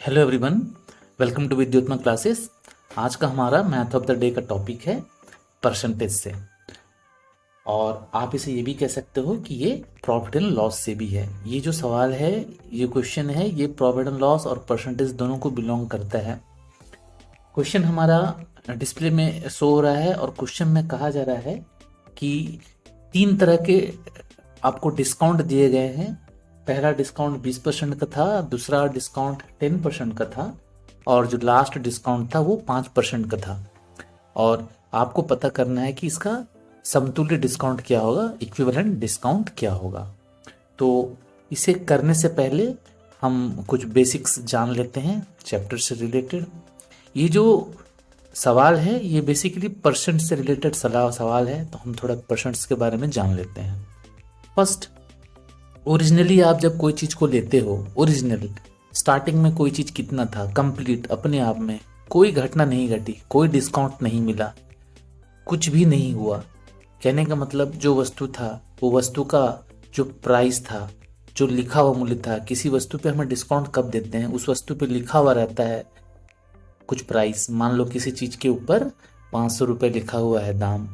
Hello everyone, welcome to Vidyutma classes. आज का हमारा मैथ ऑफ द डे का टॉपिक है परसेंटेज से, और आप इसे ये भी कह सकते हो कि ये प्रॉफिट एंड लॉस से भी है। ये जो सवाल है, ये क्वेश्चन है, ये प्रॉफिट एंड लॉस और परसेंटेज दोनों को बिलोंग करता है। क्वेश्चन हमारा डिस्प्ले में शो हो रहा है और क्वेश्चन में कहा जा रहा है कि 3 तरह के आपको डिस्काउंट दिए गए हैं। पहला डिस्काउंट 20% का था, दूसरा डिस्काउंट 10% का था, और जो लास्ट डिस्काउंट था वो 5% का था। और आपको पता करना है कि इसका समतुल्य डिस्काउंट क्या होगा, इक्विवेलेंट डिस्काउंट क्या होगा। तो इसे करने से पहले हम कुछ बेसिक्स जान लेते हैं चैप्टर से रिलेटेड। ये जो सवाल है ये बेसिकली परसेंट से रिलेटेड सवाल है, तो हम थोड़ा परसेंट्स के बारे में जान लेते हैं। फर्स्ट, ओरिजिनली आप जब कोई चीज़ को लेते हो, ओरिजिनल स्टार्टिंग में कोई चीज़ कितना था, कंप्लीट अपने आप में कोई घटना नहीं घटी, कोई डिस्काउंट नहीं मिला, कुछ भी नहीं हुआ। कहने का मतलब जो वस्तु था वो वस्तु का जो प्राइस था, जो लिखा हुआ मूल्य था, किसी वस्तु पे हमें डिस्काउंट कब देते हैं, उस वस्तु पे लिखा हुआ रहता है कुछ प्राइस। मान लो किसी चीज़ के ऊपर 500 रुपये लिखा हुआ है दाम,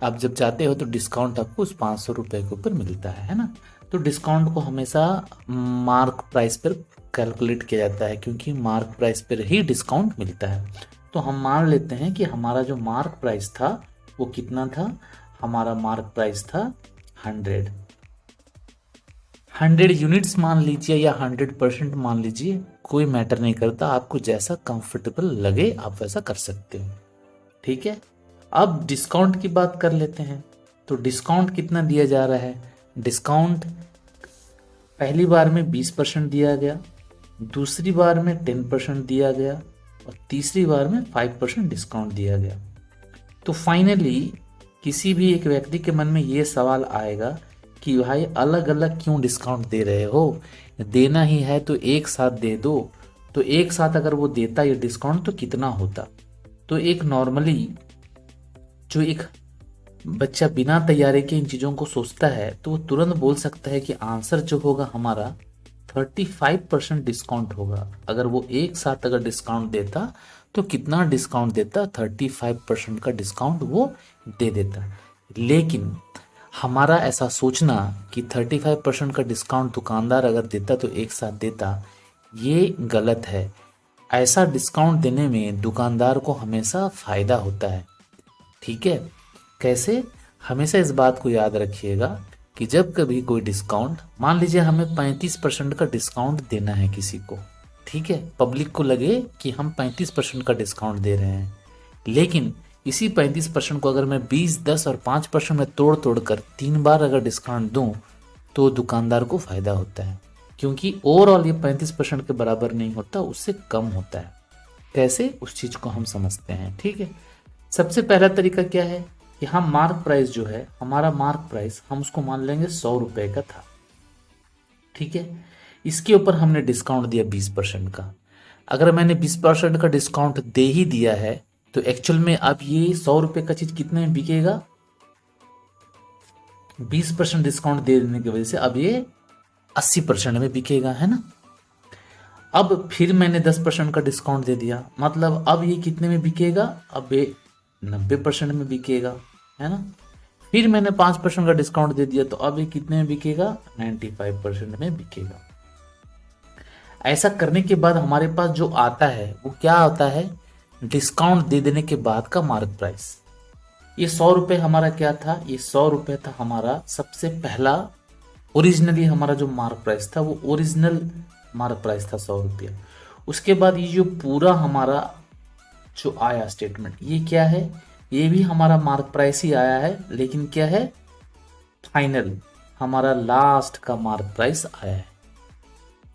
आप जब जाते हो तो डिस्काउंट आपको उस 500 रुपये के ऊपर मिलता है ना। तो डिस्काउंट को हमेशा मार्क प्राइस पर कैलकुलेट किया जाता है, क्योंकि मार्क प्राइस पर ही डिस्काउंट मिलता है। तो हम मान लेते हैं कि हमारा जो मार्क प्राइस था वो कितना था। हमारा मार्क प्राइस था 100 यूनिट्स मान लीजिए या 100% मान लीजिए, कोई मैटर नहीं करता। आपको जैसा कंफर्टेबल लगे आप वैसा कर सकते हो, ठीक है। अब डिस्काउंट की बात कर लेते हैं। तो डिस्काउंट कितना दिया जा रहा है? डिस्काउंट पहली बार में 20% दिया गया, दूसरी बार में 10% दिया गया, और तीसरी बार में 5% डिस्काउंट दिया गया। तो फाइनली किसी भी एक व्यक्ति के मन में ये सवाल आएगा कि भाई अलग अलग क्यों डिस्काउंट दे रहे हो, देना ही है तो एक साथ दे दो। तो एक साथ अगर वो देता ये डिस्काउंट तो कितना होता। तो एक नॉर्मली जो एक बच्चा बिना तैयारी के इन चीज़ों को सोचता है तो वो तुरंत बोल सकता है कि आंसर जो होगा हमारा 35% डिस्काउंट होगा। अगर वो एक साथ अगर डिस्काउंट देता तो कितना डिस्काउंट देता? 35% का डिस्काउंट वो दे देता। लेकिन हमारा ऐसा सोचना कि 35% का डिस्काउंट दुकानदार अगर देता तो एक साथ देता, ये गलत है। ऐसा डिस्काउंट देने में दुकानदार को हमेशा फ़ायदा होता है, ठीक है। कैसे? हमेशा इस बात को याद रखिएगा कि जब कभी कोई डिस्काउंट, मान लीजिए हमें 35% का डिस्काउंट देना है किसी को, ठीक है, पब्लिक को लगे कि हम 35% का डिस्काउंट दे रहे हैं, लेकिन इसी 35% को अगर मैं 20, 10 और 5% में तोड़ तोड़ कर 3 बार अगर डिस्काउंट दूं तो दुकानदार को फ़ायदा होता है, क्योंकि ओवरऑल ये 35% के बराबर नहीं होता, उससे कम होता है। कैसे? उस चीज़ को हम समझते हैं, ठीक है। सबसे पहला तरीका क्या है कि हम मार्क प्राइस जो है, हमारा मार्क प्राइस हम उसको मान लेंगे 100 रुपये का था, ठीक है। इसके ऊपर हमने डिस्काउंट दिया 20% का। अगर मैंने 20% का डिस्काउंट दे ही दिया है तो एक्चुअल में अब ये 100 रुपये का चीज़ कितने में बिकेगा? 20% डिस्काउंट दे देने की वजह से अब ये 80% में बिकेगा, है ना। अब फिर मैंने 10% का डिस्काउंट दे दिया, मतलब अब ये कितने में बिकेगा? अब ये 90% में बिकेगा, है ना। फिर मैंने 5% का डिस्काउंट दे दिया, तो अब ये कितने में बिकेगा? 95% में बिकेगा। ऐसा करने के बाद हमारे पास जो आता है वो क्या आता है? डिस्काउंट दे देने के बाद का मार्क प्राइस। ये 100 रुपये हमारा क्या था? ये 100 रुपये था हमारा सबसे पहला, ओरिजिनली हमारा जो मार्क प्राइस था वो ओरिजिनल मार्क प्राइस था 100 रुपया। उसके बाद ये जो पूरा हमारा जो आया स्टेटमेंट, ये क्या है? ये भी हमारा मार्क प्राइस ही आया है, लेकिन क्या है? फाइनल हमारा लास्ट का मार्क प्राइस आया है।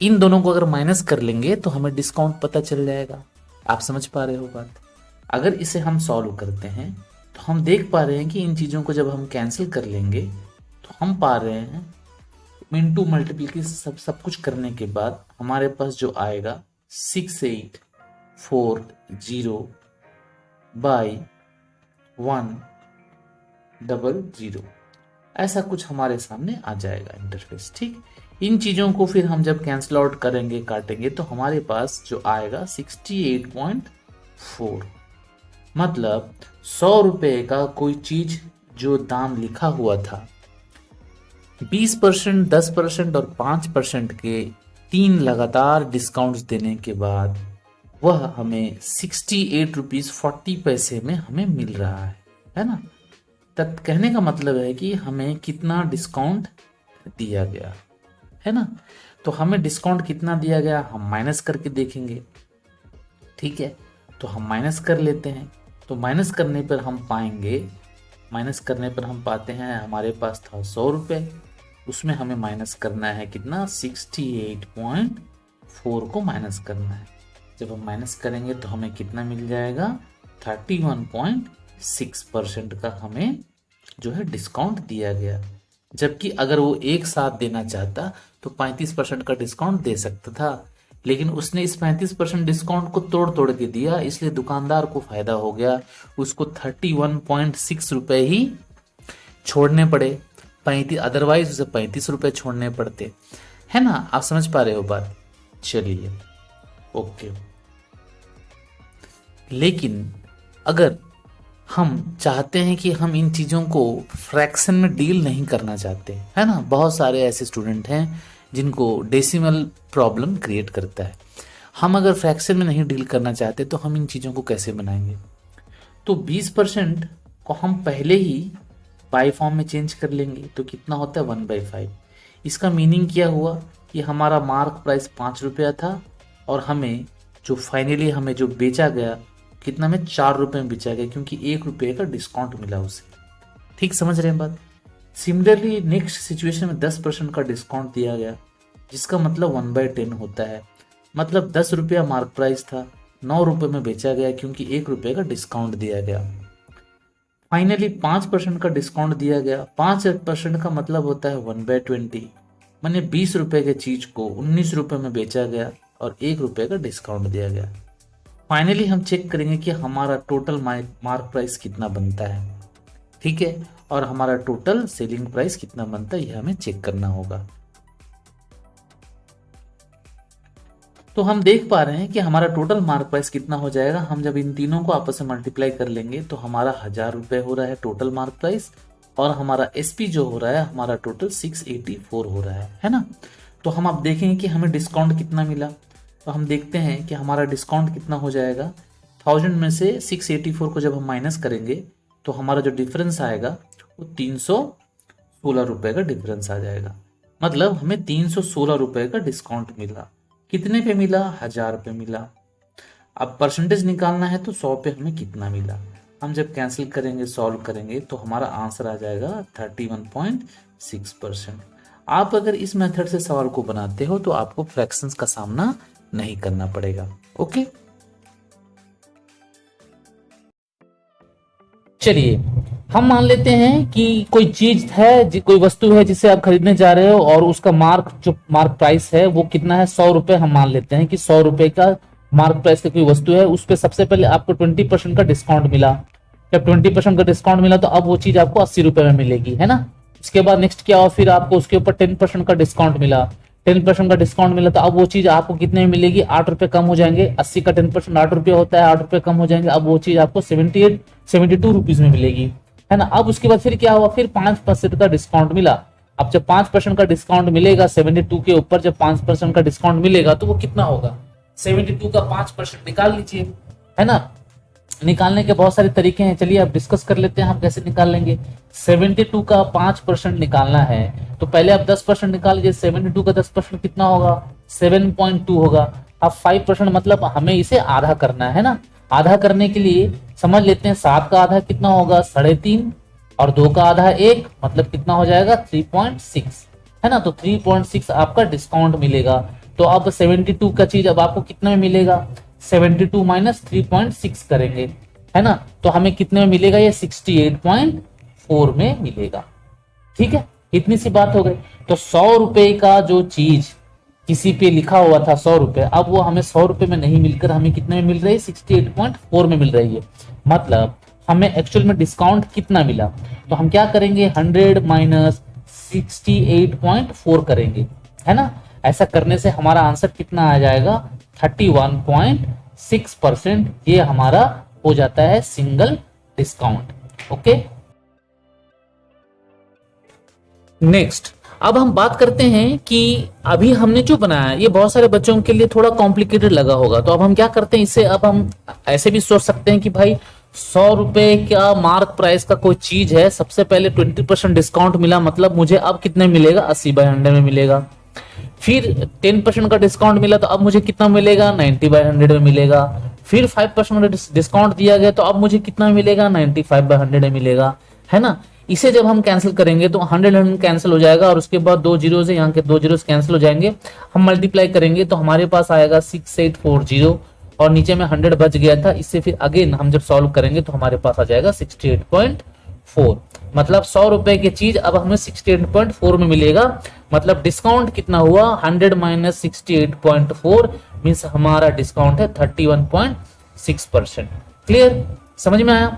इन दोनों को अगर माइनस कर लेंगे तो हमें डिस्काउंट पता चल जाएगा। आप समझ पा रहे हो बात? अगर इसे हम सॉल्व करते हैं तो हम देख पा रहे हैं कि इन चीज़ों को जब हम कैंसिल कर लेंगे तो हम पा रहे हैं इनटू मल्टीप्लिकेशन सब कुछ करने के बाद हमारे पास जो आएगा 6840 बाई 100। ऐसा कुछ हमारे सामने आ जाएगा इंटरफेस। ठीक, इन चीज़ों को फिर हम जब कैंसिल आउट करेंगे, काटेंगे, तो हमारे पास जो आएगा 68.4, मतलब 100 रुपये का कोई चीज जो दाम लिखा हुआ था 20%, 10% और 5% के 3 लगातार डिस्काउंट्स देने के बाद वह हमें 68 रुपीज 40 पैसे में हमें मिल रहा है ना। तब कहने का मतलब है कि हमें कितना डिस्काउंट दिया गया है ना। तो हमें डिस्काउंट कितना दिया गया हम माइनस करके देखेंगे। ठीक है, तो हम माइनस कर लेते हैं। तो माइनस करने पर हम पाएंगे, माइनस करने पर हम पाते हैं हमारे पास था 100 रुपये, उसमें हमें माइनस करना है कितना, 68.4 को माइनस करना है। जब हम माइनस करेंगे तो हमें कितना मिल जाएगा, 31.6% का हमें जो है डिस्काउंट दिया गया। जबकि अगर वो एक साथ देना चाहता तो 35% का डिस्काउंट दे सकता था, लेकिन उसने इस 35% डिस्काउंट को तोड़ तोड़ के दिया, इसलिए दुकानदार को फायदा हो गया। उसको 31.6 रुपए ही छोड़ने पड़े, 35, अदरवाइज उसे 35 रुपए छोड़ने पड़ते, है ना। आप समझ पा रहे हो बात। चलिए ओके। लेकिन अगर हम चाहते हैं कि हम इन चीज़ों को फ्रैक्शन में डील नहीं करना चाहते, है ना, बहुत सारे ऐसे स्टूडेंट हैं जिनको डेसिमल प्रॉब्लम क्रिएट करता है। हम अगर फ्रैक्शन में नहीं डील करना चाहते तो हम इन चीज़ों को कैसे बनाएंगे। तो 20% को हम पहले ही बाई फॉर्म में चेंज कर लेंगे, तो कितना होता है 1/5। इसका मीनिंग क्या हुआ कि हमारा मार्क प्राइस 5 रुपया था और हमें जो फाइनली हमें जो बेचा गया कितना में 4 रुपये में बेचा गया, क्योंकि 1 रुपये का डिस्काउंट मिला उसे। ठीक समझ रहे हैं बात। सिमिलरली नेक्स्ट सिचुएशन में 10% का डिस्काउंट दिया गया, जिसका मतलब 1/10 होता है। मतलब 10 रुपया मार्क प्राइस था, 9 रुपये में बेचा गया क्योंकि 1 रुपये का डिस्काउंट दिया गया। फाइनली 5% का डिस्काउंट दिया गया। 5% का मतलब होता है 1/20, माने 20 रुपये के चीज को 19 रुपये में बेचा गया और 1 रुपये का डिस्काउंट दिया गया। फाइनली हम चेक करेंगे कि हमारा टोटल मार्क प्राइस कितना बनता है। ठीक है, और हमारा टोटल सेलिंग प्राइस कितना बनता है यह हमें चेक करना होगा। तो हम देख पा रहे हैं कि हमारा टोटल मार्क प्राइस कितना हो जाएगा। हम जब इन तीनों को आपस में मल्टीप्लाई कर लेंगे तो हमारा 1000 रुपये हो रहा है टोटल मार्क प्राइस, और हमारा एसपी जो हो रहा है हमारा टोटल 684 हो रहा है ना। तो हम अब देखेंगे कि हमें डिस्काउंट कितना मिला। तो हम देखते हैं कि हमारा डिस्काउंट कितना हो जाएगा। 1000 में से 684 को जब हम माइनस करेंगे तो हमारा जो डिफरेंस आएगा वो 316 रुपये का डिफरेंस आ जाएगा। मतलब हमें 316 रुपये का डिस्काउंट मिला। कितने पे मिला, 1000 पे मिला। अब परसेंटेज निकालना है तो 100 पे हमें कितना मिला। हम जब कैंसिल करेंगे, सॉल्व करेंगे तो हमारा आंसर आ जाएगा 31.6%। आप अगर इस मेथड से सवाल को बनाते हो तो आपको फ्रैक्शंस का सामना नहीं करना पड़ेगा। ओके, चलिए हम मान लेते हैं कि कोई चीज है, कोई वस्तु है जिसे आप खरीदने जा रहे हो और उसका जो मार्क प्राइस है वो कितना है, 100 रुपए। हम मान लेते हैं कि 100 रुपए का मार्क प्राइस का कोई वस्तु है, उस पर सबसे पहले आपको 20% का डिस्काउंट मिला। जब 20% का डिस्काउंट मिला तो अब वो चीज आपको 80 रुपए में मिलेगी, है ना। इसके बाद नेक्स्ट क्या हुआ, फिर आपको उसके ऊपर 10% का डिस्काउंट मिला। 10% का डिस्काउंट मिला तो अब वो चीज आपको कितने में मिलेगी, 8 रुपए कम हो जाएंगे। 80 का 10% 8 रुपए होता है, 8 रुपए कम हो जाएंगे। अब वो चीज आपको 72 रुपीज में मिलेगी, है ना। अब उसके बाद फिर क्या हुआ, फिर 5% का डिस्काउंट मिला। अब जब 5% का डिस्काउंट मिलेगा 72 के ऊपर, जब 5% का डिस्काउंट मिलेगा तो वो कितना होगा, 72 का 5% निकाल लीजिए, है ना। निकालने के बहुत सारे तरीके हैं, चलिए अब डिस्कस कर लेते हैं हम कैसे निकाल लेंगे। 72 का 5% निकालना है तो पहले आप 10% निकाल लीजिए। 72 का 10% कितना होगा, 7.2 होगा। अब 5% मतलब हमें इसे आधा करना है ना। आधा करने के लिए समझ लेते हैं, 7 का आधा कितना होगा, 3.5, और 2 का आधा 1, मतलब कितना हो जाएगा 3.6, है ना। तो 3.6 आपका डिस्काउंट मिलेगा। तो अब 72 का चीज अब आपको कितने में मिलेगा, 72 माइनस 3.6 करेंगे, है ना। तो हमें कितने में मिलेगा, ये 68.4 में मिलेगा। ठीक है, इतनी सी बात हो गई। तो 100 रुपए का जो चीज किसी पे लिखा हुआ था 100 रुपए, अब वो हमें 100 रुपए में नहीं मिलकर हमें कितने में मिल रही है, 68.4 में मिल रही है। मतलब हमें एक्चुअल में डिस्काउंट कितना मिला, तो हम क्या करेंगे 100 माइनस 68.4 करेंगे, है ना। ऐसा करने से हमारा आंसर कितना आ जाएगा 31.6%। ये हमारा हो जाता है सिंगल डिस्काउंट। ओके, नेक्स्ट अब हम बात करते हैं कि अभी हमने जो बनाया है ये बहुत सारे बच्चों के लिए थोड़ा कॉम्प्लिकेटेड लगा होगा, तो अब हम क्या करते हैं इससे, अब हम ऐसे भी सोच सकते हैं कि भाई 100 रुपए का मार्क प्राइस का कोई चीज है, सबसे पहले 20% डिस्काउंट मिला, मतलब मुझे अब कितने मिलेगा 80/100 में मिलेगा। फिर 10% का डिस्काउंट मिला तो अब मुझे कितना मिलेगा 90/100 में मिलेगा। फिर 5% का डिस्काउंट दिया गया तो अब मुझे कितना मिलेगा 95/100 में मिलेगा, है ना। इसे जब हम कैंसिल करेंगे तो 100 कैंसिल हो जाएगा और उसके बाद 2 जीरो से यहाँ के 2 जीरो कैंसिल हो जाएंगे। हम मल्टीप्लाई करेंगे तो हमारे पास आएगा 6840 और नीचे में 100 बच गया था। इससे फिर अगेन हम जब सॉल्व करेंगे तो हमारे पास आ जाएगा 68.4, मतलब 100 रुपए की चीज अब हमें 68.4 में मिलेगा। मतलब डिस्काउंट कितना हुआ 100 माइनस 68.4 मीन्स हमारा डिस्काउंट है 31.6%। क्लियर, समझ में आया।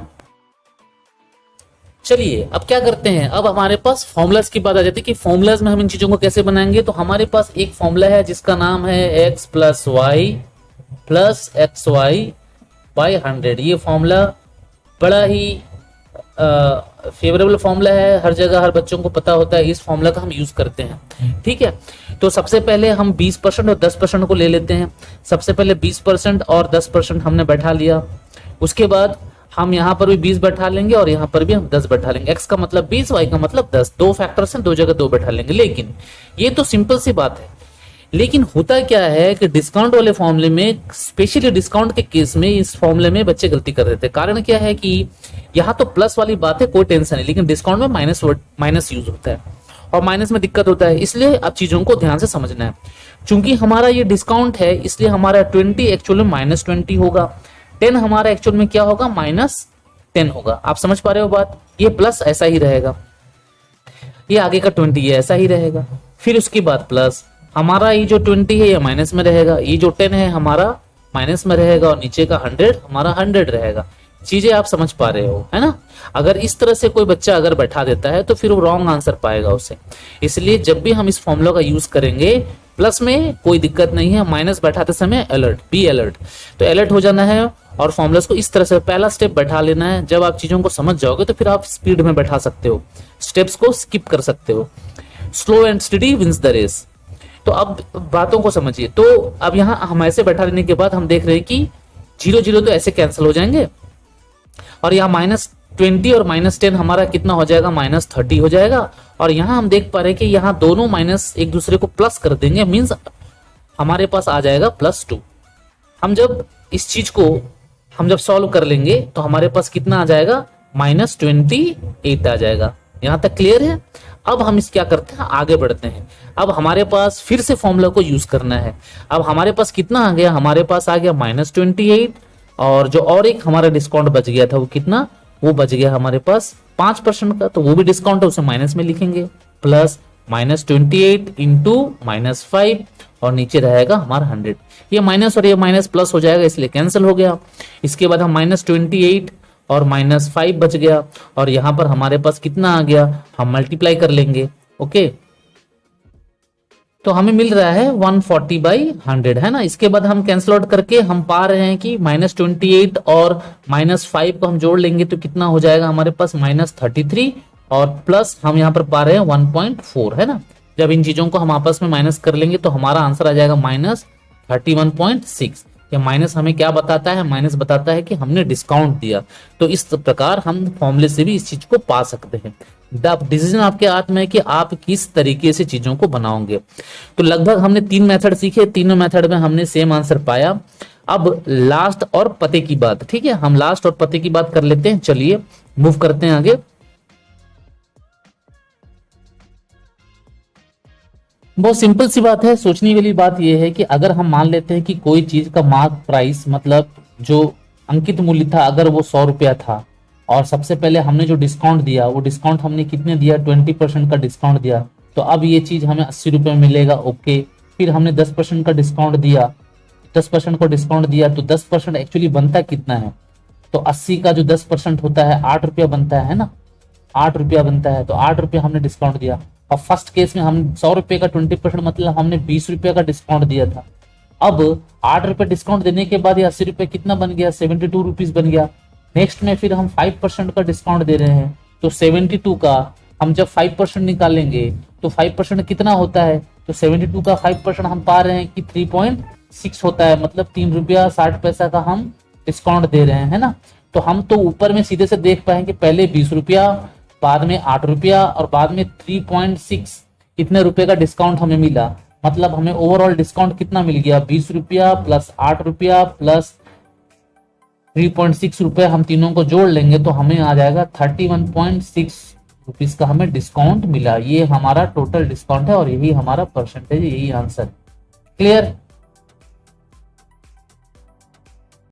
चलिए अब क्या करते हैं, अब हमारे पास फॉर्मूलाज की बात आ जाती है कि फॉर्मूलाज में हम इन चीजों को कैसे बनाएंगे। तो हमारे पास एक फॉर्मूला है जिसका नाम है x plus y plus x y by 100। ये फॉर्मूला बड़ा ही फेवरेबल फॉर्मूला है, हर जगह हर बच्चों को पता होता है, इस फॉर्मूला का हम यूज करते हैं। ठीक है, तो सबसे पहले हम 20% और 10% को ले लेते हैं। सबसे पहले 20% और 10% हमने बैठा लिया, उसके बाद हम यहाँ पर भी 20 बैठा लेंगे और यहाँ पर भी हम 10 बैठा लेंगे। x का मतलब 20, y का मतलब 10, दो फैक्टर्स हैं, दो जगह 2 बैठा लेंगे। लेकिन ये तो सिंपल सी बात है, लेकिन होता क्या है कि डिस्काउंट वाले फॉर्मूले में, स्पेशली डिस्काउंट के केस में, इस फॉर्मूले में बच्चे गलती कर देते हैं। कारण क्या है कि यहाँ तो प्लस वाली बात है, कोई टेंशन नहीं, लेकिन डिस्काउंट में माइनस यूज होता है और माइनस में दिक्कत होता है। इसलिए अब चीजों को ध्यान से समझना है। चूंकि हमारा ये डिस्काउंट है इसलिए हमारा 20 एक्चुअल में -20 होगा, 10 हमारा एक्चुअल में क्या होगा -10 होगा। आप समझ पा रहे हो बात, ये प्लस ऐसा ही रहेगा, ये आगे का 20 ये ऐसा ही रहेगा, फिर उसके बाद प्लस हमारा ये जो 20 है ये माइनस में रहेगा, ये जो 10 है हमारा माइनस में रहेगा और नीचे का 100 हमारा 100 रहेगा। चीजें आप समझ पा रहे हो, है ना। अगर इस तरह से कोई बच्चा अगर बैठा देता है तो फिर वो रॉन्ग आंसर पाएगा उसे। इसलिए जब भी हम इस फॉर्मूला का यूज करेंगे, प्लस में कोई दिक्कत नहीं है, माइनस बैठाते समय अलर्ट, बी अलर्ट, तो अलर्ट हो जाना है और फॉर्मूलास को इस तरह से पहला स्टेप बैठा लेना है। जब आप चीजों को समझ जाओगे तो फिर आप स्पीड में बैठा सकते हो, स्टेप्स को स्किप कर सकते हो। Slow and steady wins the race. तो अब बातों को समझिए। तो अब यहाँ हम ऐसे बैठा लेने के बाद हम देख रहे हैं कि 0 0 तो ऐसे कैंसिल हो जाएंगे और यहाँ -20 और -10 हमारा कितना हो जाएगा -30 हो जाएगा। और यहाँ हम देख पा रहे हैं कि यहाँ दोनों माइनस एक दूसरे को प्लस कर देंगे, मीन्स हमारे पास आ जाएगा +2। हम जब इस चीज को हम जब सॉल्व कर लेंगे तो हमारे पास कितना आ जाएगा -28 आ जाएगा। यहां तक क्लियर है। अब हम इस क्या करते हैं, आगे बढ़ते हैं। अब हमारे पास फिर से फॉर्मूला को यूज करना है। अब हमारे पास कितना आ गया, हमारे पास आ गया -28 और जो और एक हमारा डिस्काउंट बच गया था वो कितना, वो बच गया हमारे पास 5% का, तो वो भी डिस्काउंट है, उसे माइनस में लिखेंगे, प्लस -28 इंटू -5 और नीचे रहेगा हमारा 100। ये माइनस और ये माइनस प्लस हो जाएगा इसलिए कैंसिल हो गया। इसके बाद हम -28 और -5 बच गया और यहां पर हमारे पास कितना आ गया, हम मल्टीप्लाई कर लेंगे। ओके, तो हमें मिल रहा है 140/100, है ना। इसके बाद हम कैंसिल आउट करके हम पा रहे हैं कि -28 और -5 को हम जोड़ लेंगे तो कितना हो जाएगा हमारे पास -33 और प्लस हम यहाँ पर पा रहे हैं 1.4, है ना। जब इन चीजों को हम आपस में माइनस कर लेंगे तो हमारा आंसर आ जाएगा -31.6। ये माइनस हमें क्या बताता है, माइनस बताता है कि हमने डिस्काउंट दिया। तो इस प्रकार हम फॉर्मूले से भी इस चीज को पा सकते हैं। डिसीजन आपके हाथ में है कि आप किस तरीके से चीजों को बनाओगे। तो लगभग हमने 3 मेथड सीखे, तीनों मेथड में हमने सेम आंसर पाया। अब लास्ट और पते की बात, ठीक है, हम लास्ट और पते की बात कर लेते हैं। चलिए मूव करते हैं आगे। बहुत सिंपल सी बात है। सोचने वाली बात यह है कि अगर हम मान लेते हैं कि कोई चीज का मार्क प्राइस मतलब जो अंकित मूल्य था अगर वो 100 रुपया था और सबसे पहले हमने जो डिस्काउंट दिया वो डिस्काउंट हमने कितने दिया, 20% का डिस्काउंट दिया, तो अब ये चीज हमें 80 रुपए में मिलेगा। ओके, फिर हमने 10% का डिस्काउंट दिया, 10% को डिस्काउंट दिया तो 10% एक्चुअली बनता कितना है तो 80 का जो 10% होता है 8 रुपया बनता है ना, 8 रुपया बनता है, तो 8 रुपया हमने डिस्काउंट दिया। और फर्स्ट केस में हम 100 रुपये का 20% मतलब हमने 20 रुपये का डिस्काउंट दिया था। अब 8 रुपये डिस्काउंट देने के बाद ये 80 रुपये कितना बन गया, 72 रुपीज बन गया। नेक्स्ट में फिर हम 5% का डिस्काउंट दे रहे हैं, तो 72 का हम जब 5% निकालेंगे तो 5% कितना होता है, तो 72 का 5% हम पा रहे हैं कि 3.6 होता है, मतलब 3 रुपया 60 पैसा का हम डिस्काउंट दे रहे हैं, है ना। तो हम तो ऊपर में सीधे से देख पाएंगे, पहले 20 रुपया, बाद में 8 रुपया और बाद में 3.6 इतने रुपए का डिस्काउंट हमें मिला। मतलब हमें ओवरऑल डिस्काउंट कितना मिल गया, 20 रुपया प्लस 8 रुपया प्लस 3.6 रुपए, हम तीनों को जोड़ लेंगे तो हमें आ जाएगा 31.6 रुपीज का हमें डिस्काउंट मिला। ये हमारा टोटल डिस्काउंट है और यही हमारा परसेंटेज, यही आंसर। क्लियर।